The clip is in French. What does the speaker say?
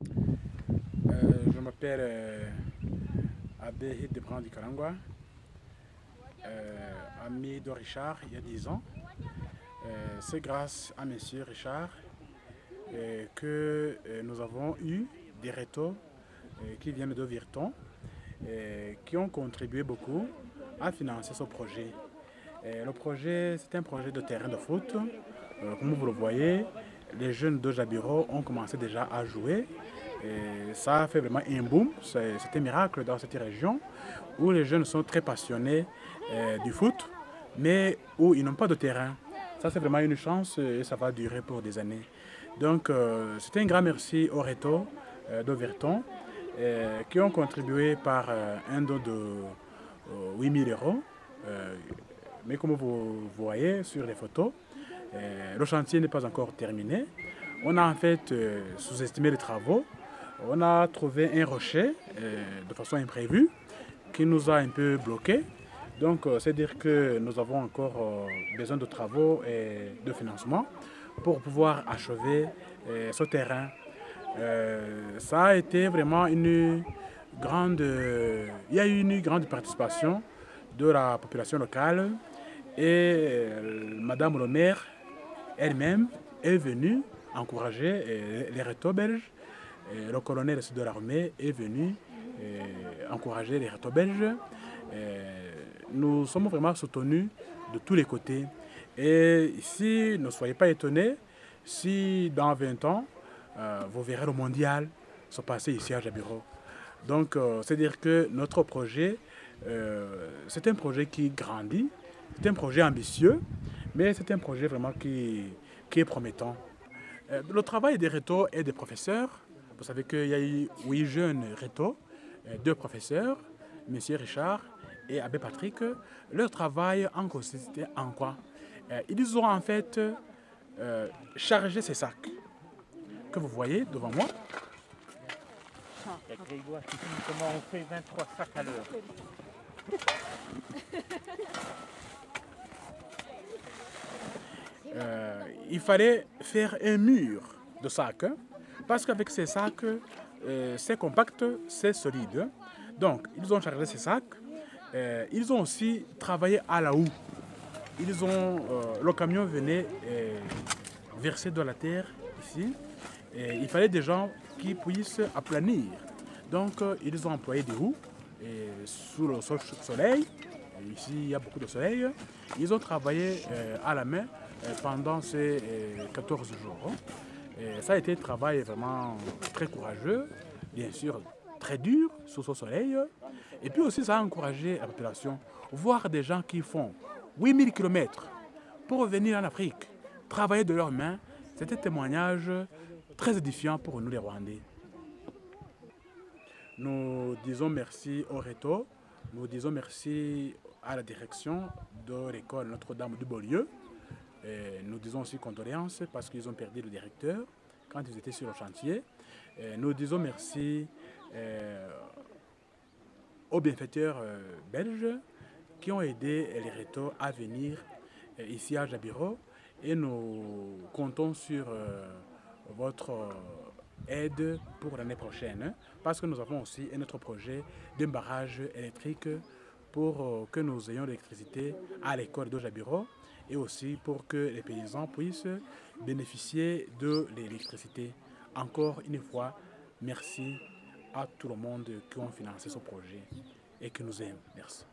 Je m'appelle Abbé Hildebrand du Kalangwa, ami de Richard il y a 10 ans. C'est grâce à Monsieur Richard que nous avons eu des rétos qui viennent de Virton qui ont contribué beaucoup à financer ce projet. Le projet, c'est un projet de terrain de foot. Comme vous le voyez, les jeunes de Jabiro ont commencé déjà à jouer. Et ça a fait vraiment un boom. C'est un miracle dans cette région où les jeunes sont très passionnés du foot, mais où ils n'ont pas de terrain. Ça, c'est vraiment une chance et ça va durer pour des années. Donc, c'est un grand merci au Réto de Virton qui ont contribué par un don de 8 000 euros. Mais comme vous voyez sur les photos, le chantier n'est pas encore terminé. On a en fait sous-estimé les travaux. On a trouvé un rocher de façon imprévue qui nous a un peu bloqués. Donc, c'est dire que nous avons encore besoin de travaux et de financement pour pouvoir achever ce terrain. Ça a été vraiment une grande... il y a eu une grande participation de la population locale et Madame le maire elle-même est venue encourager les rétos belges. Le colonel de l'armée est venu encourager les rétos belges. Nous sommes vraiment soutenus de tous les côtés. Et ici, ne soyez pas étonnés si dans 20 ans, vous verrez le mondial se passer ici à Jabiro. Donc, c'est dire que notre projet, c'est un projet qui grandit, c'est un projet ambitieux, mais c'est un projet vraiment qui est promettant. Le travail des rétos et des professeurs, vous savez qu'il y a eu 8 jeunes rétos, 2 professeurs, M. Richard et Abbé Patrick. Leur travail en consistait en quoi? Ils ont en fait chargé ces sacs que vous voyez devant moi. Il y a Grégoire qui dit comment on fait 23 sacs à l'heure. Il fallait faire un mur de sacs, parce qu'avec ces sacs, c'est compact, c'est solide. Donc, ils ont chargé ces sacs. Ils ont aussi travaillé à la houe. Le camion venait verser de la terre ici. Et il fallait des gens qui puissent aplanir. Donc, ils ont employé des roues sous le soleil. Ici, il y a beaucoup de soleil. Ils ont travaillé à la main pendant ces 14 jours. Et ça a été un travail vraiment très courageux, bien sûr très dur sous ce soleil. Et puis aussi, ça a encouragé la population. Voir des gens qui font 8000 km pour venir en Afrique, travailler de leurs mains, c'était un témoignage très édifiant pour nous les Rwandais. Nous disons merci au Réto, nous disons merci à la direction de l'école Notre-Dame du Beaulieu. Et nous disons aussi condoléances parce qu'ils ont perdu le directeur quand ils étaient sur le chantier. Et nous disons merci aux bienfaiteurs belges qui ont aidé les Rétos à venir ici à Jabiro. Et nous comptons sur votre aide pour l'année prochaine parce que nous avons aussi un autre projet d'un barrage électrique pour que nous ayons l'électricité à l'école de Jabiro et aussi pour que les paysans puissent bénéficier de l'électricité. Encore une fois, merci à tout le monde qui ont financé ce projet et qui nous aime. Merci.